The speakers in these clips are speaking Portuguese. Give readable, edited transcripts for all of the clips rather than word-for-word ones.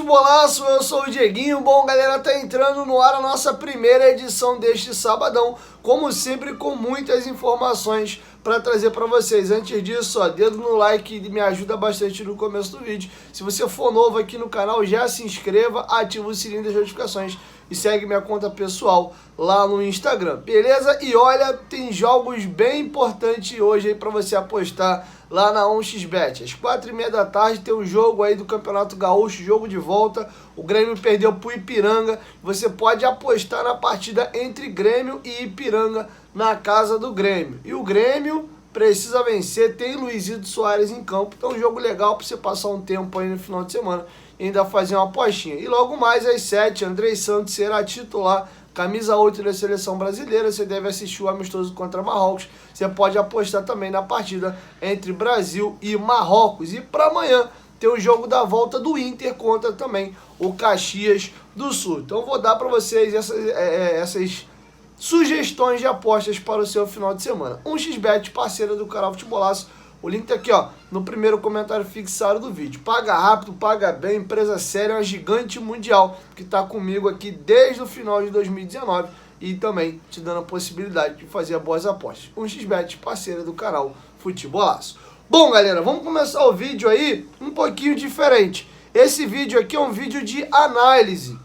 Futebolaço, eu sou o Dieguinho. Bom, galera, tá entrando no ar a nossa primeira edição deste sabadão, como sempre com muitas informações para trazer para vocês. Antes disso, ó, dedo no like me ajuda bastante no começo do vídeo. Se você for novo aqui no canal, já se inscreva, ativa o sininho das notificações e segue minha conta pessoal lá no Instagram, beleza? E olha, tem jogos bem importantes hoje aí para você apostar lá na 1xBet. Às 4h30 da tarde tem um jogo aí do Campeonato Gaúcho, jogo de volta. O Grêmio perdeu pro Ipiranga. Você pode apostar na partida entre Grêmio e Ipiranga na casa do Grêmio. E o Grêmio precisa vencer, tem Luizito Soares em campo. Então um jogo legal para você passar um tempo aí no final de semana e ainda fazer uma apostinha. E logo mais às 7h, Andrei Santos será titular, camisa 8 da seleção brasileira. Você deve assistir o amistoso contra Marrocos. Você pode apostar também na partida entre Brasil e Marrocos. E para amanhã tem o jogo da volta do Inter contra também o Caxias do Sul. Então vou dar para vocês essas sugestões de apostas para o seu final de semana. 1xBet, parceira do canal Futebolaço. O link tá aqui, ó, no primeiro comentário fixado do vídeo. Paga rápido, paga bem, empresa séria, uma gigante mundial que tá comigo aqui desde o final de 2019 e também te dando a possibilidade de fazer boas apostas. 1xBet, parceira do canal Futebolaço. Bom, galera, vamos começar o vídeo aí um pouquinho diferente. Esse vídeo aqui é um vídeo de análise.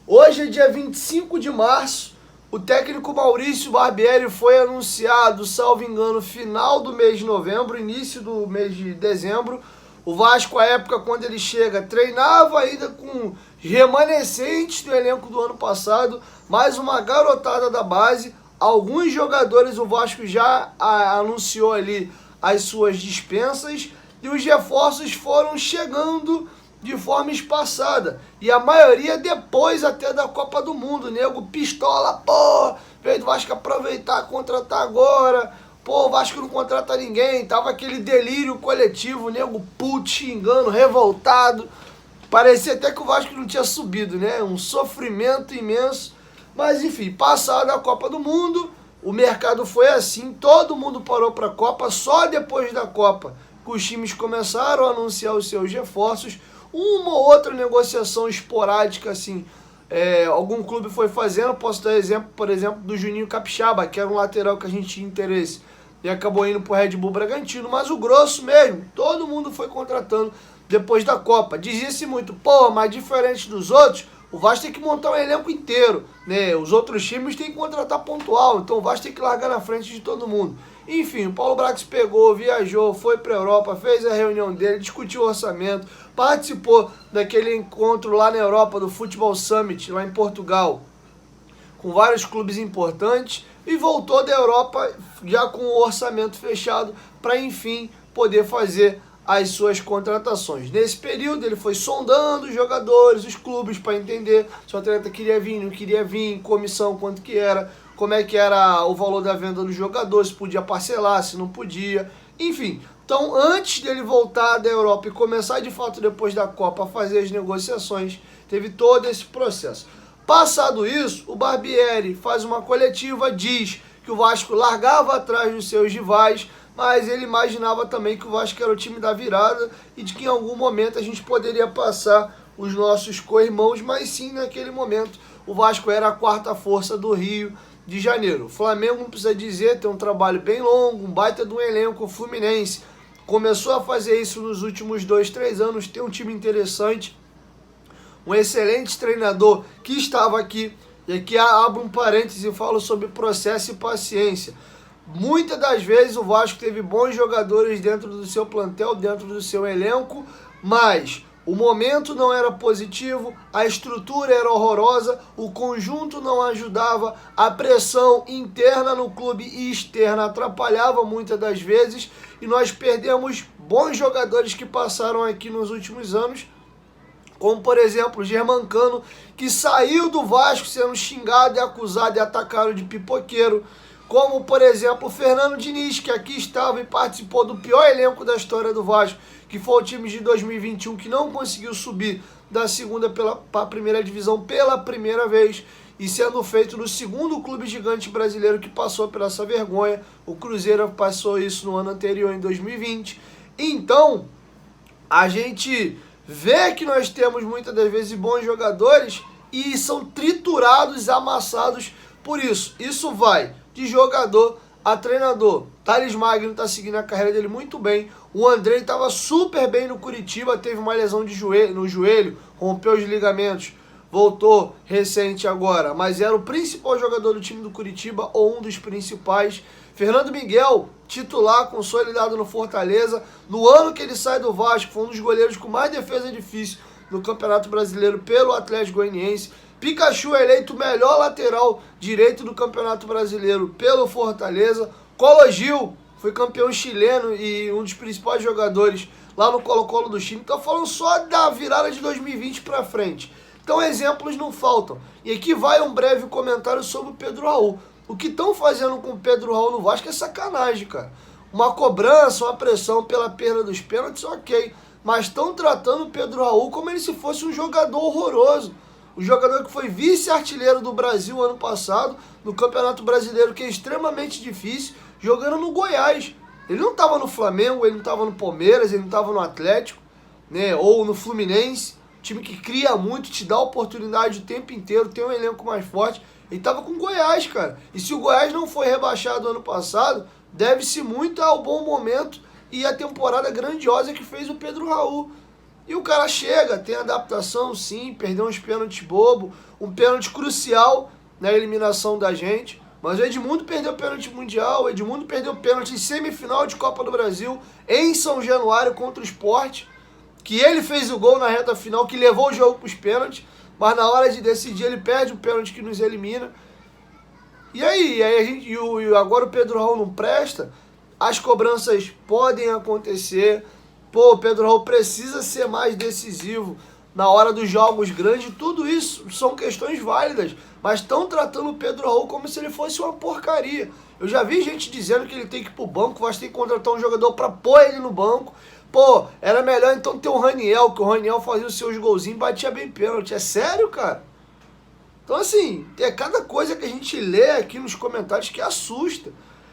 Hoje é dia 25 de março. O técnico Maurício Barbieri foi anunciado, salvo engano, final do mês de novembro, início do mês de dezembro. O Vasco, à época, quando ele chega, treinava ainda com remanescentes do elenco do ano passado, mais uma garotada da base. Alguns jogadores o Vasco já anunciou ali as suas dispensas e os reforços foram chegando de forma espaçada, e a maioria depois até da Copa do Mundo. Nego pistola, pô, veio do Vasco aproveitar, contratar agora, pô, o Vasco não contrata ninguém, tava aquele delírio coletivo, nego puto, xingando, revoltado, parecia até que o Vasco não tinha subido, né, um sofrimento imenso, mas enfim, passada a Copa do Mundo, o mercado foi assim, todo mundo parou pra Copa, só depois da Copa que os times começaram a anunciar os seus reforços. Uma ou outra negociação esporádica, assim, algum clube foi fazendo. Posso dar exemplo, por exemplo, do Juninho Capixaba, que era um lateral que a gente tinha interesse e acabou indo pro Red Bull Bragantino, mas o grosso mesmo, todo mundo foi contratando depois da Copa. Dizia-se muito, pô, mas diferente dos outros, o Vasco tem que montar um elenco inteiro, né? Os outros times têm que contratar pontual, então o Vasco tem que largar na frente de todo mundo. Enfim, o Paulo Brax pegou, viajou, foi para a Europa, fez a reunião dele, discutiu o orçamento, participou daquele encontro lá na Europa do Futebol Summit, lá em Portugal, com vários clubes importantes, e voltou da Europa já com o orçamento fechado para, enfim, poder fazer as suas contratações. Nesse período ele foi sondando os jogadores, os clubes, para entender se o atleta queria vir, não queria vir, comissão, quanto que era, como é que era o valor da venda do jogador, se podia parcelar, se não podia, enfim. Então, antes dele voltar da Europa e começar de fato depois da Copa a fazer as negociações, teve todo esse processo. Passado isso, o Barbieri faz uma coletiva, diz que o Vasco largava atrás dos seus rivais, mas ele imaginava também que o Vasco era o time da virada e de que em algum momento a gente poderia passar os nossos co-irmãos, mas sim, naquele momento, o Vasco era a quarta força do Rio de Janeiro. O Flamengo, não precisa dizer, tem um trabalho bem longo, um baita de um elenco. O Fluminense começou a fazer isso nos últimos 2, 3 anos, tem um time interessante, um excelente treinador que estava aqui, e aqui abro um parêntese e falo sobre processo e paciência. Muitas das vezes o Vasco teve bons jogadores dentro do seu plantel, dentro do seu elenco, mas o momento não era positivo, a estrutura era horrorosa, o conjunto não ajudava, a pressão interna no clube e externa atrapalhava muitas das vezes, e nós perdemos bons jogadores que passaram aqui nos últimos anos, como por exemplo o Germancano, que saiu do Vasco sendo xingado e acusado e atacado de pipoqueiro, como por exemplo o Fernando Diniz, que aqui estava e participou do pior elenco da história do Vasco, que foi o time de 2021, que não conseguiu subir da segunda para a primeira divisão pela primeira vez, e sendo feito no segundo clube gigante brasileiro que passou por essa vergonha. O Cruzeiro passou isso no ano anterior, em 2020. Então, a gente vê que nós temos muitas das vezes bons jogadores e são triturados, amassados por isso. Isso vai de jogador a treinador. Thales Magno está seguindo a carreira dele muito bem. O Andrei estava super bem no Curitiba, teve uma lesão de no joelho, rompeu os ligamentos, voltou recente agora, mas era o principal jogador do time do Curitiba, ou um dos principais. Fernando Miguel, titular, consolidado no Fortaleza. No ano que ele sai do Vasco, foi um dos goleiros com mais defesa difícil no Campeonato Brasileiro pelo Atlético Goianiense. Pikachu eleito melhor lateral direito do Campeonato Brasileiro pelo Fortaleza. Colo Gil foi campeão chileno e um dos principais jogadores lá no Colo-Colo do Chile. Então falando só da virada de 2020 para frente. Então exemplos não faltam. E aqui vai um breve comentário sobre o Pedro Raul. O que estão fazendo com o Pedro Raul no Vasco é sacanagem, cara. Uma cobrança, uma pressão pela perda dos pênaltis, ok. Mas estão tratando o Pedro Raul como ele se fosse um jogador horroroso. O jogador que foi vice-artilheiro do Brasil ano passado, no Campeonato Brasileiro, que é extremamente difícil, jogando no Goiás. Ele não estava no Flamengo, ele não estava no Palmeiras, ele não estava no Atlético, né, ou no Fluminense. Time que cria muito, te dá oportunidade o tempo inteiro, tem um elenco mais forte. Ele estava com o Goiás, cara. E se o Goiás não foi rebaixado ano passado, deve-se muito ao bom momento e a temporada grandiosa que fez o Pedro Raul. E o cara chega, tem adaptação sim, perdeu uns pênaltis bobo, um pênalti crucial na eliminação da gente. Mas o Edmundo perdeu o pênalti mundial, o Edmundo perdeu o pênalti em semifinal de Copa do Brasil, em São Januário contra o Sport, que ele fez o gol na reta final, que levou o jogo para os pênaltis, mas na hora de decidir ele perde o pênalti que nos elimina. E aí a gente, agora o Pedro Raul não presta, as cobranças podem acontecer. Pô, o Pedro Raul precisa ser mais decisivo na hora dos jogos grandes. Tudo isso são questões válidas, mas estão tratando o Pedro Raul como se ele fosse uma porcaria. Eu já vi gente dizendo que ele tem que ir pro banco, vai ter que contratar um jogador para pôr ele no banco. Pô, era melhor então ter o Raniel, que o Raniel fazia os seus golzinhos e batia bem pênalti. É sério, cara? Então assim, é cada coisa que a gente lê aqui nos comentários que assusta.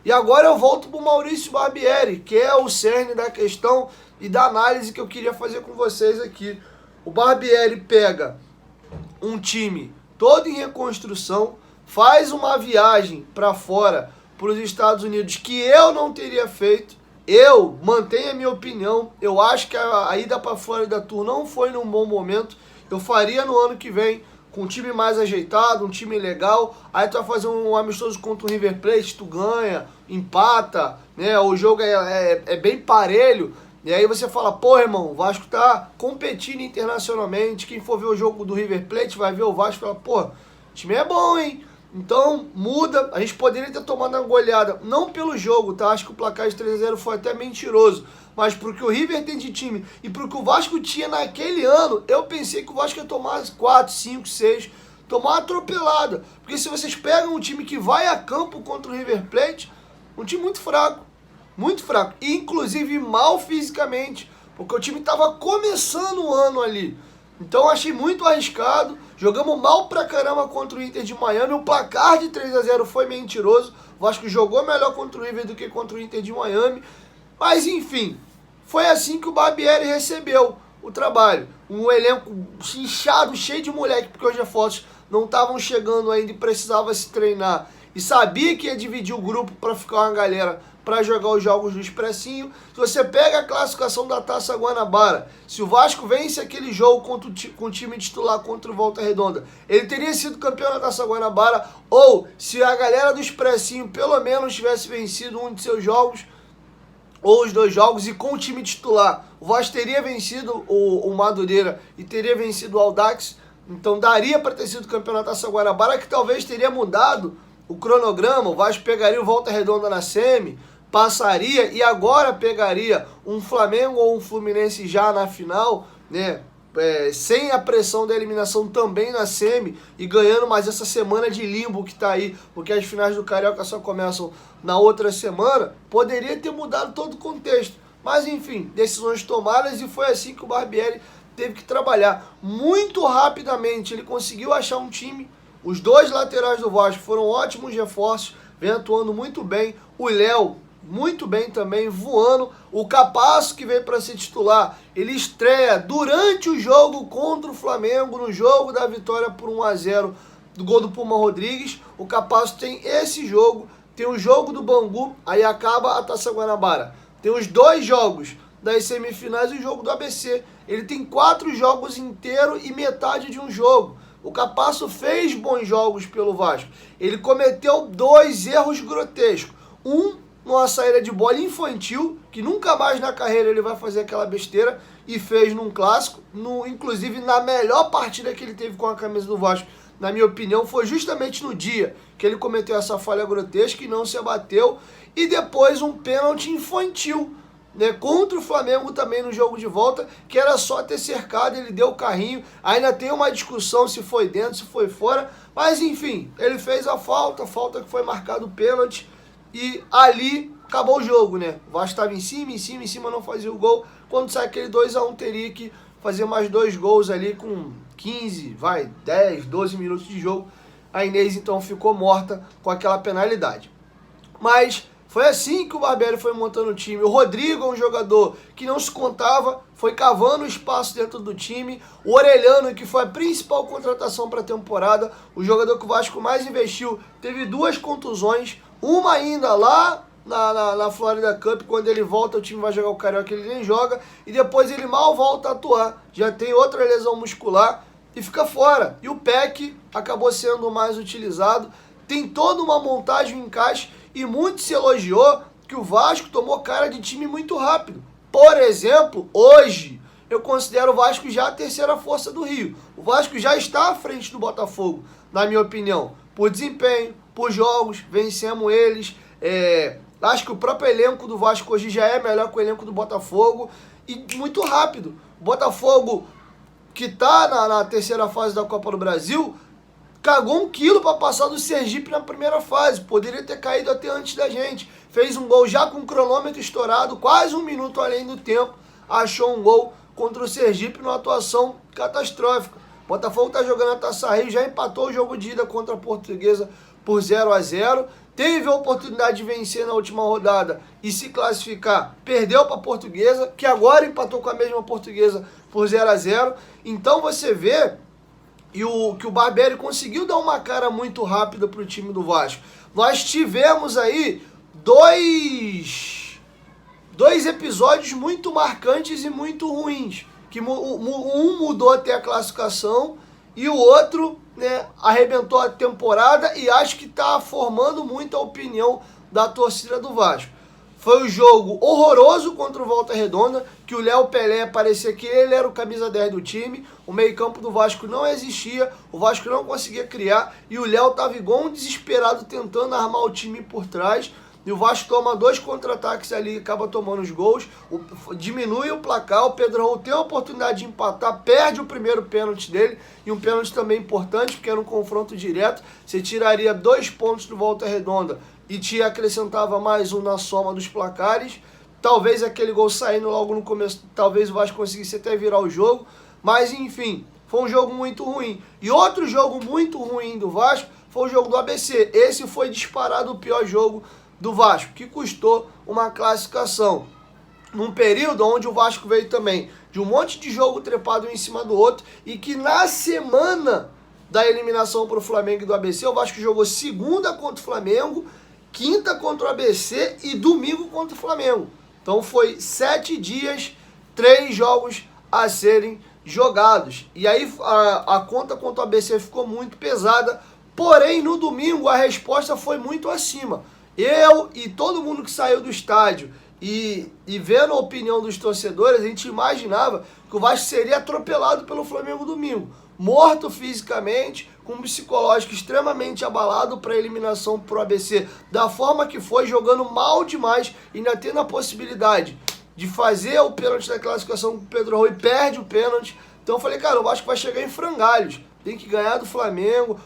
E agora eu volto pro Maurício Barbieri, que é o cerne da questão e da análise que eu queria fazer com vocês aqui. O Barbieri pega um time todo em reconstrução, faz uma viagem para fora, para os Estados Unidos, que eu não teria feito. Eu mantenho a minha opinião, eu acho que a ida para Florida Tour não foi num bom momento. Eu faria no ano que vem, com um time mais ajeitado, um time legal. Aí tu vai fazer um amistoso contra o River Plate, tu ganha, empata, né? O jogo é bem parelho. E aí você fala, pô, irmão, o Vasco tá competindo internacionalmente. Quem for ver o jogo do River Plate vai ver o Vasco e fala, pô, o time é bom, hein? Então, muda. A gente poderia ter tomado uma goleada, não pelo jogo, tá? Acho que o placar de 3-0 foi até mentiroso. Mas pro que o River tem de time e pro que o Vasco tinha naquele ano, eu pensei que o Vasco ia tomar 4, 5, 6, tomar uma atropelada. Porque se vocês pegam um time que vai a campo contra o River Plate, um time muito fraco. Muito fraco. E, inclusive, mal fisicamente. Porque o time estava começando o ano ali. Então, achei muito arriscado. Jogamos mal pra caramba contra o Inter de Miami. O placar de 3-0 foi mentiroso. O Vasco jogou melhor contra o River do que contra o Inter de Miami. Mas, enfim, foi assim que o Barbieri recebeu o trabalho. Um elenco inchado, cheio de moleque, porque os reforços não estavam chegando ainda e precisava se treinar. E sabia que ia dividir o grupo para ficar uma galera para jogar os jogos do Expressinho. Se você pega a classificação da Taça Guanabara, se o Vasco vence aquele jogo com o time titular contra o Volta Redonda, ele teria sido campeão da Taça Guanabara. Ou se a galera do Expressinho pelo menos tivesse vencido um de seus jogos, ou os dois jogos, e com o time titular, o Vasco teria vencido o Madureira e teria vencido o Audax. Então daria para ter sido campeão da Taça Guanabara, que talvez teria mudado o cronograma. O Vasco pegaria o Volta Redonda na semi, passaria e agora pegaria um Flamengo ou um Fluminense já na final, né? Sem a pressão da eliminação também na semi e ganhando mais essa semana de limbo que está aí, porque as finais do Carioca só começam na outra semana. Poderia ter mudado todo o contexto, mas enfim, decisões tomadas, e foi assim que o Barbieri teve que trabalhar. Muito rapidamente ele conseguiu achar um time. Os dois laterais do Vasco foram ótimos reforços, vem atuando muito bem. O Léo muito bem também, voando. O Capasso, que veio para ser titular, ele estreia durante o jogo contra o Flamengo, no jogo da vitória por 1-0 do gol do Puma Rodrigues. O Capasso tem esse jogo, tem o jogo do Bangu, aí acaba a Taça Guanabara. Tem os 2 jogos das semifinais e o jogo do ABC. Ele tem 4 jogos inteiros e metade de um jogo. O Capasso fez bons jogos pelo Vasco. Ele cometeu 2 erros grotescos. Numa saída de bola infantil, que nunca mais na carreira ele vai fazer aquela besteira, e fez num clássico, inclusive na melhor partida que ele teve com a camisa do Vasco, na minha opinião, foi justamente no dia que ele cometeu essa falha grotesca e não se abateu, e depois um pênalti infantil, né, contra o Flamengo também no jogo de volta, que era só ter cercado, ele deu o carrinho, ainda tem uma discussão se foi dentro, se foi fora, mas enfim, ele fez a falta que foi marcado o pênalti, e ali acabou o jogo, né? O Vasco estava em cima, não fazia o gol. Quando sai aquele 2-1, teria que fazer mais 2 gols ali com 10, 12 minutos de jogo. A Inês então ficou morta com aquela penalidade. Mas foi assim que o Barbieri foi montando o time. O Rodrigo é um jogador que não se contava, foi cavando espaço dentro do time. O Orelhano, que foi a principal contratação para a temporada, o jogador que o Vasco mais investiu, teve 2 contusões. Uma ainda lá na Florida Cup, quando ele volta, o time vai jogar o Carioca, ele nem joga, e depois ele mal volta a atuar. Já tem outra lesão muscular e fica fora. E o Peck acabou sendo o mais utilizado. Tem toda uma montagem, um encaixe, e muito se elogiou que o Vasco tomou cara de time muito rápido. Por exemplo, hoje, eu considero o Vasco já a terceira força do Rio. O Vasco já está à frente do Botafogo, na minha opinião, por desempenho, por jogos, vencemos eles. Acho que o próprio elenco do Vasco hoje já é melhor que o elenco do Botafogo e muito rápido. O Botafogo, que está na terceira fase da Copa do Brasil, cagou 1 quilo para passar do Sergipe na primeira fase. Poderia ter caído até antes da gente. Fez um gol já com o cronômetro estourado, quase 1 minuto além do tempo. Achou um gol contra o Sergipe numa atuação catastrófica. O Botafogo está jogando a Taça Rio, já empatou o jogo de ida contra a Portuguesa por 0-0. Teve a oportunidade de vencer na última rodada e se classificar. Perdeu para a Portuguesa, que agora empatou com a mesma Portuguesa por 0-0. Então você vê que o Barbieri conseguiu dar uma cara muito rápida para o time do Vasco. Nós tivemos aí dois episódios muito marcantes e muito ruins. Que um mudou até a classificação e o outro, né, arrebentou a temporada e acho que está formando muito a opinião da torcida do Vasco. Foi um jogo horroroso contra o Volta Redonda, que o Léo Pelé parecia que ele era o camisa 10 do time, o meio-campo do Vasco não existia, o Vasco não conseguia criar e o Léo estava igual um desesperado tentando armar o time por trás. E o Vasco toma 2 contra-ataques ali, acaba tomando os gols, diminui o placar, o Pedro Raul tem a oportunidade de empatar, perde o primeiro pênalti dele, e um pênalti também importante, porque era um confronto direto, você tiraria 2 pontos do Volta Redonda e te acrescentava mais um na soma dos placares, talvez aquele gol saindo logo no começo, talvez o Vasco conseguisse até virar o jogo, mas enfim, foi um jogo muito ruim. E outro jogo muito ruim do Vasco foi o jogo do ABC, esse foi disparado o pior jogo do Vasco, que custou uma classificação. Num período onde o Vasco veio também de um monte de jogo trepado um em cima do outro e que na semana da eliminação para o Flamengo e do ABC, o Vasco jogou segunda contra o Flamengo, quinta contra o ABC e domingo contra o Flamengo. Então foi 7 dias, 3 jogos a serem jogados. E aí a conta contra o ABC ficou muito pesada, porém no domingo a resposta foi muito acima. Eu e todo mundo que saiu do estádio e vendo a opinião dos torcedores, a gente imaginava que o Vasco seria atropelado pelo Flamengo domingo. Morto fisicamente, com um psicológico extremamente abalado para a eliminação pro ABC, da forma que foi, jogando mal demais, ainda tendo a possibilidade de fazer o pênalti da classificação com o Pedro Raul e perde o pênalti. Então eu falei, cara, o Vasco vai chegar em frangalhos, tem que ganhar do Flamengo,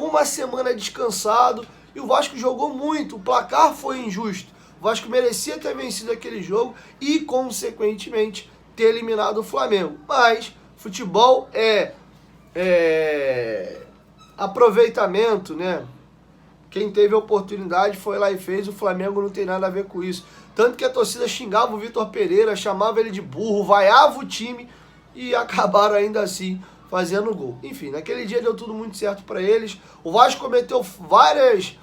uma semana descansado. E o Vasco jogou muito, o placar foi injusto. O Vasco merecia ter vencido aquele jogo e, consequentemente, ter eliminado o Flamengo. Mas futebol é aproveitamento, né? quem teve a oportunidade foi lá e fez, o Flamengo não tem nada a ver com isso. Tanto que a torcida xingava o Vitor Pereira, chamava ele de burro, vaiava o time e acabaram ainda assim fazendo gol. Enfim, naquele dia deu tudo muito certo para eles. O Vasco cometeu várias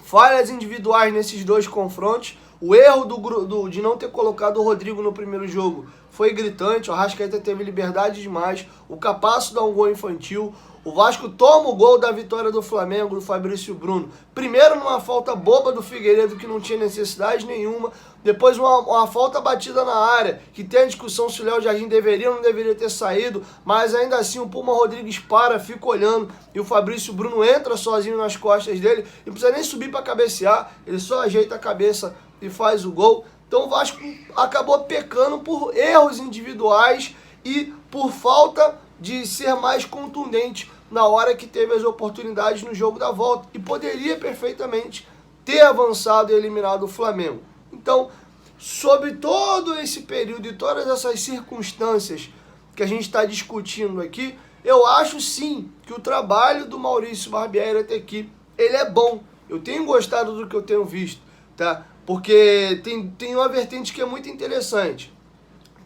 falhas individuais nesses dois confrontos. O erro de não ter colocado o Rodrigo no primeiro jogo foi gritante. O Arrascaeta teve liberdade demais. O Capasso dá um gol infantil. O Vasco toma o gol da vitória do Flamengo, do Fabrício Bruno. Primeiro numa falta boba do Figueiredo, que não tinha necessidade nenhuma. Depois uma falta batida na área, que tem a discussão se o Léo Jardim deveria ou não deveria ter saído. Mas ainda assim o Puma Rodrigues para, fica olhando. E o Fabrício Bruno entra sozinho nas costas dele. E não precisa nem subir para cabecear. Ele só ajeita a cabeça e faz o gol. Então o Vasco acabou pecando por erros individuais e por falta de ser mais contundente na hora que teve as oportunidades no jogo da volta. E poderia perfeitamente ter avançado e eliminado o Flamengo. Então, sobre todo esse período e todas essas circunstâncias que a gente está discutindo aqui, eu acho sim que o trabalho do Maurício Barbieri até aqui, ele é bom. Eu tenho gostado do que eu tenho visto, tá? Porque tem uma vertente que é muito interessante.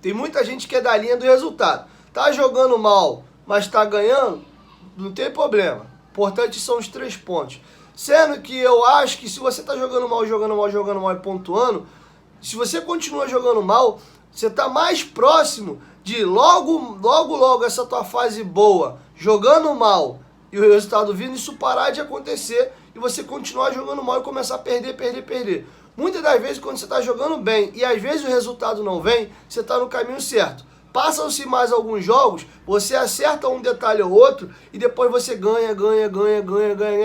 Tem muita gente que é da linha do resultado. Tá jogando mal, mas tá ganhando, não tem problema. Importante são os 3 pontos. Sendo que eu acho que se você tá jogando mal e pontuando, se você continua jogando mal, você tá mais próximo de logo essa tua fase boa, jogando mal, e o resultado vindo, isso parar de acontecer e você continuar jogando mal e começar a perder. Muitas das vezes, quando você tá jogando bem e às vezes o resultado não vem, você tá no caminho certo. Passam-se mais alguns jogos, você acerta um detalhe ou outro e depois você ganha,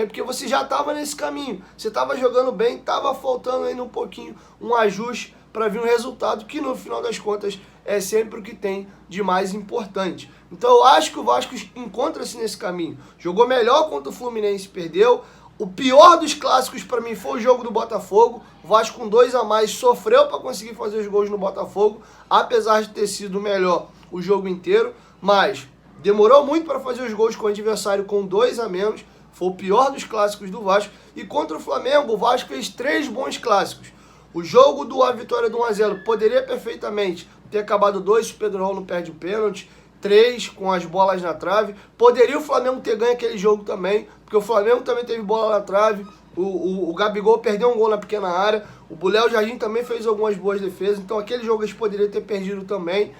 porque você já estava nesse caminho. Você estava jogando bem, estava faltando ainda um pouquinho, um ajuste para vir um resultado que no final das contas é sempre o que tem de mais importante. Então eu acho que o Vasco encontra-se nesse caminho. Jogou melhor contra o Fluminense, perdeu. O pior dos clássicos para mim foi o jogo do Botafogo. O Vasco com 2 a mais sofreu para conseguir fazer os gols no Botafogo, apesar de ter sido melhor o jogo inteiro, mas demorou muito para fazer os gols com o adversário com 2 a menos. Foi o pior dos clássicos do Vasco. E contra o Flamengo, o Vasco fez 3 bons clássicos. O jogo a vitória do 1 a 0 poderia perfeitamente ter acabado 2 se o Pedro Raul não perde o pênalti. 3 com as bolas na trave. Poderia o Flamengo ter ganho aquele jogo também, porque o Flamengo também teve bola na trave. O Gabigol perdeu um gol na pequena área. O Léo Jardim também fez algumas boas defesas. Então aquele jogo eles poderiam ter perdido também.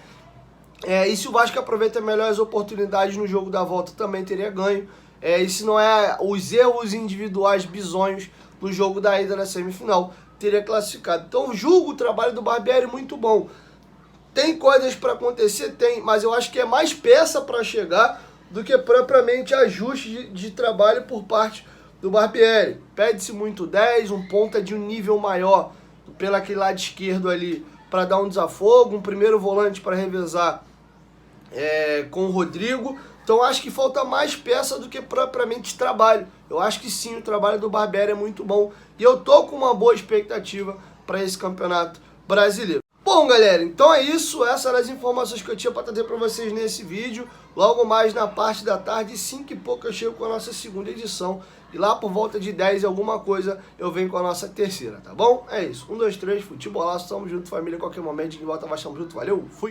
E se o Vasco aproveita melhor as oportunidades no jogo da volta, também teria ganho. E se não é os erros individuais bizonhos no jogo da ida na semifinal, teria classificado. Então julgo o trabalho do Barbieri muito bom. Tem coisas para acontecer? Tem, mas eu acho que é mais peça para chegar do que propriamente ajuste de trabalho por parte do Barbieri. Pede-se muito 10, um ponta de um nível maior pelaquele lado esquerdo ali para dar um desafogo, um primeiro volante para revezar com o Rodrigo. Então acho que falta mais peça do que propriamente trabalho. Eu acho que sim, o trabalho do Barbieri é muito bom e eu tô com uma boa expectativa para esse campeonato brasileiro. Bom, galera, então é isso. Essas eram as informações que eu tinha para trazer para vocês nesse vídeo. Logo mais na parte da tarde, 5 e pouco, eu chego com a nossa segunda edição. E lá por volta de 10 e alguma coisa, eu venho com a nossa terceira, tá bom? É isso. 1, 2, 3, futebolaço, tamo junto, família. Qualquer momento, de volta, mas tamo junto. Valeu, fui!